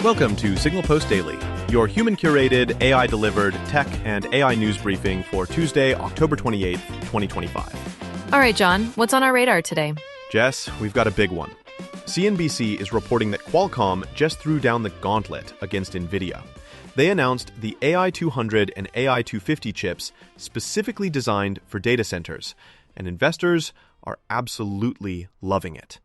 Welcome to Signal Post Daily, your human-curated, AI-delivered tech and AI news briefing for Tuesday, October 28th, 2025. All right, John, what's on our radar today? Jess, we've got a big one. CNBC is reporting that Qualcomm just threw down the gauntlet against NVIDIA. They announced the AI 200 and AI 250 chips specifically designed for data centers, and investors are absolutely loving it.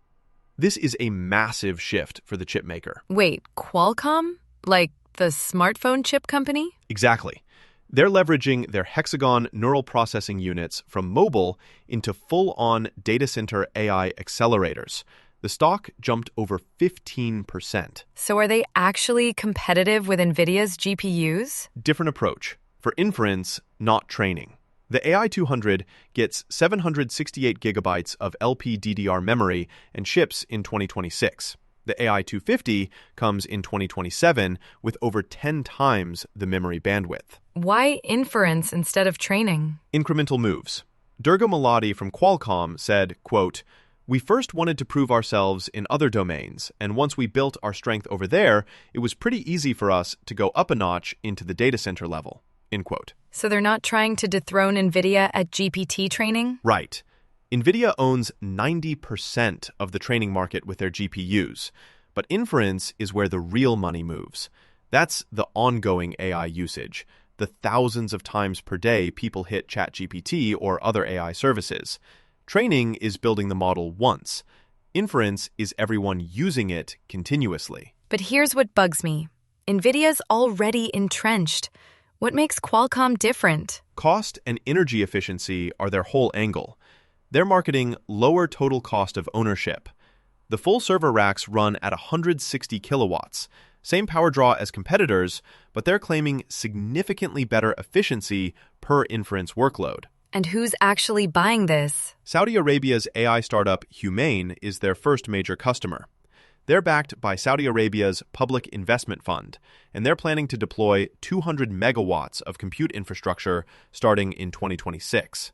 This is a massive shift for the chip maker. Wait, Qualcomm? Like the smartphone chip company? Exactly. They're leveraging their Hexagon neural processing units from mobile into full-on data center AI accelerators. The stock jumped over 15%. So are they actually competitive with NVIDIA's GPUs? Different approach. For inference, not training. The AI 200 gets 768 gigabytes of LPDDR memory and ships in 2026. The AI 250 comes in 2027 with over 10 times the memory bandwidth. Why inference instead of training? Incremental moves. Durga Maladi from Qualcomm said, quote, "We first wanted to prove ourselves in other domains, and once we built our strength over there, it was pretty easy for us to go up a notch into the data center level." End quote. So they're not trying to dethrone NVIDIA at GPT training? Right. NVIDIA owns 90% of the training market with their GPUs, but inference is where the real money moves. That's the ongoing AI usage, the thousands of times per day people hit ChatGPT or other AI services. Training is building the model once. Inference is everyone using it continuously. But here's what bugs me. NVIDIA's already entrenched. What makes Qualcomm different? Cost and energy efficiency are their whole angle. They're marketing lower total cost of ownership. The full server racks run at 160 kilowatts, same power draw as competitors, but they're claiming significantly better efficiency per inference workload. And who's actually buying this? Saudi Arabia's AI startup Humane is their first major customer. They're backed by Saudi Arabia's Public Investment Fund, and they're planning to deploy 200 megawatts of compute infrastructure starting in 2026.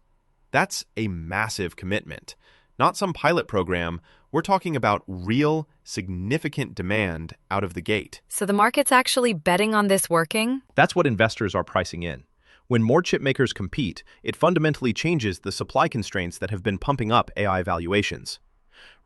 That's a massive commitment. Not some pilot program. We're talking about real, significant demand out of the gate. So the market's actually betting on this working? That's what investors are pricing in. When more chip makers compete, it fundamentally changes the supply constraints that have been pumping up AI valuations.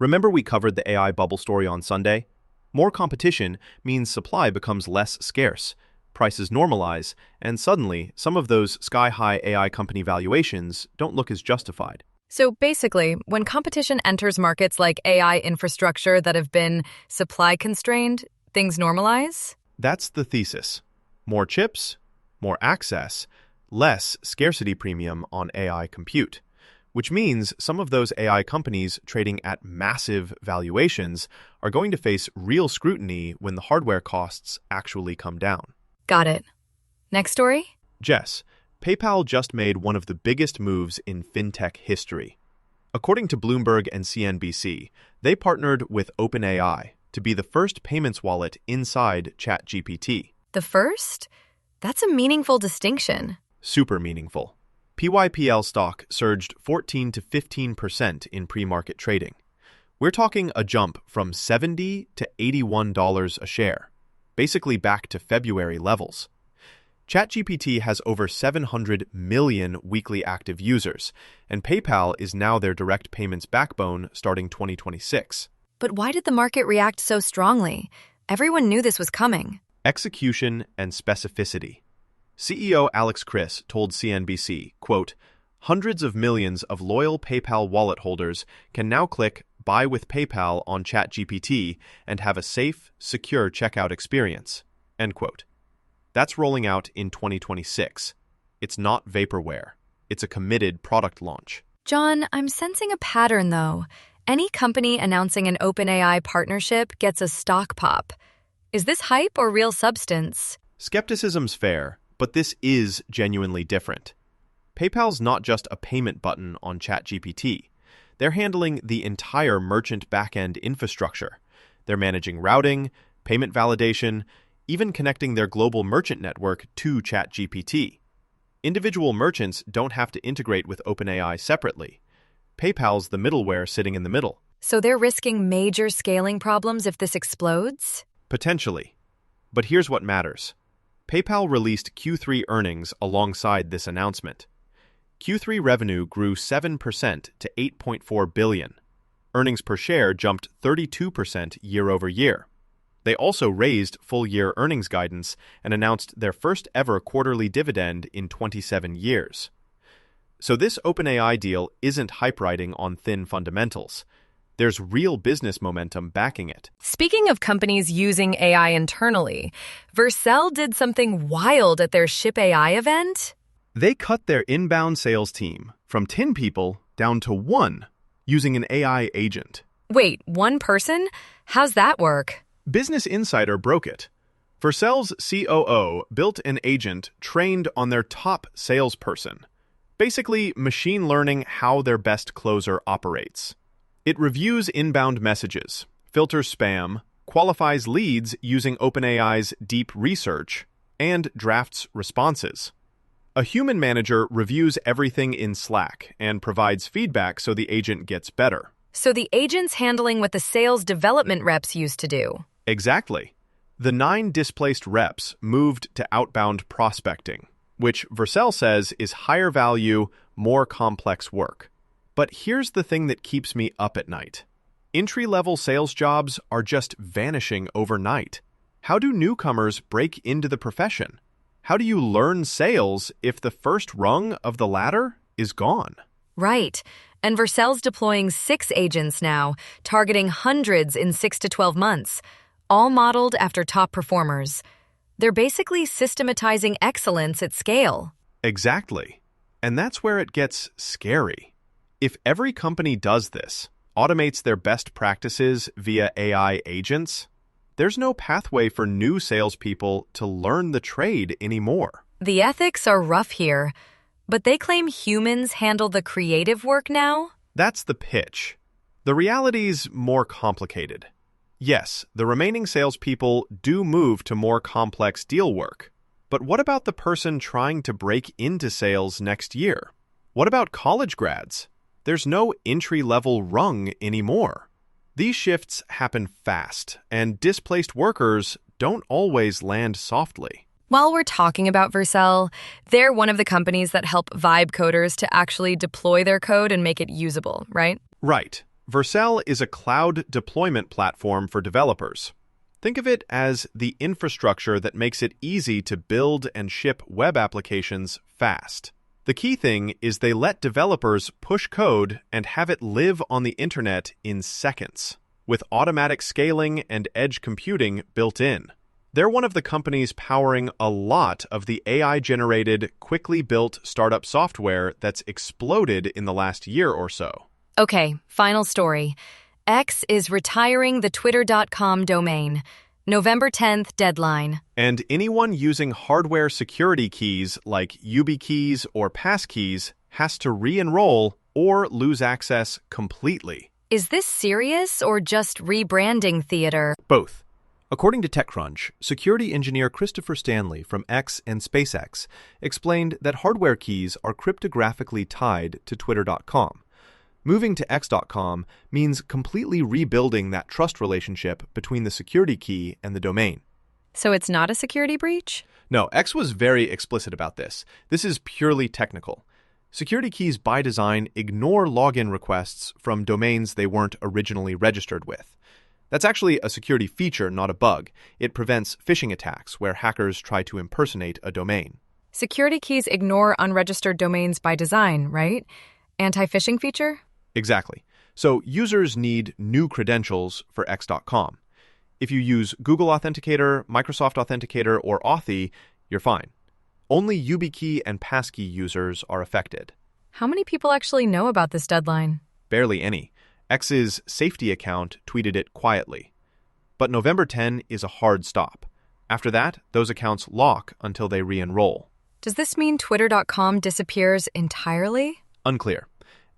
Remember we covered the AI bubble story on Sunday? More competition means supply becomes less scarce, prices normalize, and suddenly some of those sky-high AI company valuations don't look as justified. So basically, when competition enters markets like AI infrastructure that have been supply constrained, things normalize? That's the thesis. More chips, more access, less scarcity premium on AI compute. Which means some of those AI companies trading at massive valuations are going to face real scrutiny when the hardware costs actually come down. Got it. Next story? Jess, PayPal just made one of the biggest moves in fintech history. According to Bloomberg and CNBC, they partnered with OpenAI to be the first payments wallet inside ChatGPT. The first? That's a meaningful distinction. Super meaningful. PYPL stock surged 14 to 15% in pre-market trading. We're talking a jump from $70 to $81 a share, basically back to February levels. ChatGPT has over 700 million weekly active users, and PayPal is now their direct payments backbone starting 2026. But why did the market react so strongly? Everyone knew this was coming. Execution and specificity. CEO Alex Chriss told CNBC, quote, "Hundreds of millions of loyal PayPal wallet holders can now click Buy with PayPal on ChatGPT and have a safe, secure checkout experience." End quote. That's rolling out in 2026. It's not vaporware. It's a committed product launch. John, I'm sensing a pattern, though. Any company announcing an OpenAI partnership gets a stock pop. Is this hype or real substance? Skepticism's fair, but this is genuinely different. PayPal's not just a payment button on ChatGPT. They're handling the entire merchant backend infrastructure. They're managing routing, payment validation, even connecting their global merchant network to ChatGPT. Individual merchants don't have to integrate with OpenAI separately. PayPal's the middleware sitting in the middle. So they're risking major scaling problems if this explodes? Potentially. But here's what matters. PayPal released Q3 earnings alongside this announcement. Q3 revenue grew 7% to $8.4 billion. Earnings per share jumped 32% year over year. They also raised full-year earnings guidance and announced their first-ever quarterly dividend in 27 years. So this OpenAI deal isn't hype riding on thin fundamentals. There's real business momentum backing it. Speaking of companies using AI internally, Vercel did something wild at their Ship AI event. They cut their inbound sales team from 10 people down to 1 using an AI agent. Wait, one person? How's that work? Business Insider broke it. Vercel's COO built an agent trained on their top salesperson, basically machine learning how their best closer operates. It reviews inbound messages, filters spam, qualifies leads using OpenAI's deep research, and drafts responses. A human manager reviews everything in Slack and provides feedback so the agent gets better. So the agent's handling what the sales development reps used to do. Exactly. The 9 displaced reps moved to outbound prospecting, which Vercel says is higher value, more complex work. But here's the thing that keeps me up at night. Entry-level sales jobs are just vanishing overnight. How do newcomers break into the profession? How do you learn sales if the first rung of the ladder is gone? Right. And Vercel's deploying 6 agents now, targeting hundreds in 6 to 12 months, all modeled after top performers. They're basically systematizing excellence at scale. Exactly. And that's where it gets scary. If every company does this, automates their best practices via AI agents, there's no pathway for new salespeople to learn the trade anymore. The ethics are rough here, but they claim humans handle the creative work now? That's the pitch. The reality's more complicated. Yes, the remaining salespeople do move to more complex deal work. But what about the person trying to break into sales next year? What about college grads? There's no entry-level rung anymore. These shifts happen fast, and displaced workers don't always land softly. While we're talking about Vercel, they're one of the companies that help vibe coders to actually deploy their code and make it usable, right? Right. Vercel is a cloud deployment platform for developers. Think of it as the infrastructure that makes it easy to build and ship web applications fast. The key thing is they let developers push code and have it live on the internet in seconds, with automatic scaling and edge computing built in. They're one of the companies powering a lot of the AI-generated, quickly built startup software that's exploded in the last year or so. Okay, final story. X is retiring the Twitter.com domain. November 10th deadline. And anyone using hardware security keys like YubiKeys or passkeys has to re-enroll or lose access completely. Is this serious or just rebranding theater? Both. According to TechCrunch, security engineer Christopher Stanley from X and SpaceX explained that hardware keys are cryptographically tied to Twitter.com. Moving to X.com means completely rebuilding that trust relationship between the security key and the domain. So it's not a security breach? No, X was very explicit about this. This is purely technical. Security keys by design ignore login requests from domains they weren't originally registered with. That's actually a security feature, not a bug. It prevents phishing attacks where hackers try to impersonate a domain. Security keys ignore unregistered domains by design, right? Anti-phishing feature? Exactly. So users need new credentials for X.com. If you use Google Authenticator, Microsoft Authenticator, or Authy, you're fine. Only YubiKey and passkey users are affected. How many people actually know about this deadline? Barely any. X's safety account tweeted it quietly. But November 10 is a hard stop. After that, those accounts lock until they re-enroll. Does this mean Twitter.com disappears entirely? Unclear.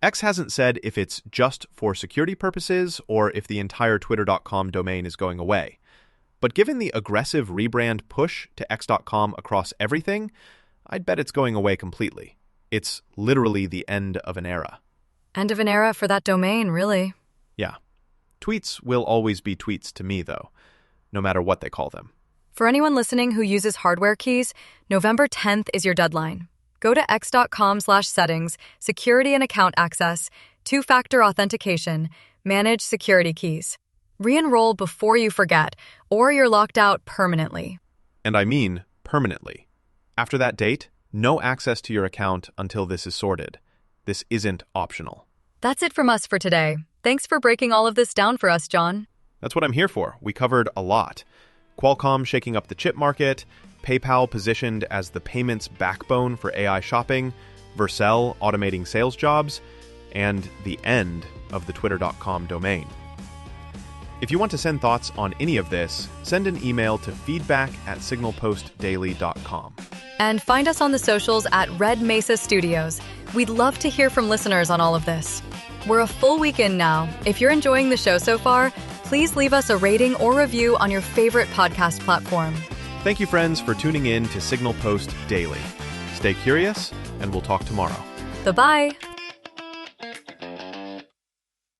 X hasn't said if it's just for security purposes or if the entire Twitter.com domain is going away. But given the aggressive rebrand push to X.com across everything, I'd bet it's going away completely. It's literally the end of an era. End of an era for that domain, really. Yeah. Tweets will always be tweets to me, though, no matter what they call them. For anyone listening who uses hardware keys, November 10th is your deadline. Go to x.com/settings, security and account access, two-factor authentication, manage security keys. Re-enroll before you forget, or you're locked out permanently. And I mean permanently. After that date, no access to your account until this is sorted. This isn't optional. That's it from us for today. Thanks for breaking all of this down for us, John. That's what I'm here for. We covered a lot. Qualcomm shaking up the chip market, PayPal positioned as the payments backbone for AI shopping, Vercel automating sales jobs, and the end of the Twitter.com domain. If you want to send thoughts on any of this, send an email to feedback@signalpostdaily.com. And find us on the socials at Red Mesa Studios. We'd love to hear from listeners on all of this. We're a full week in now. If you're enjoying the show so far, please leave us a rating or review on your favorite podcast platform. Thank you, friends, for tuning in to Signal Post Daily. Stay curious, and we'll talk tomorrow. Bye-bye.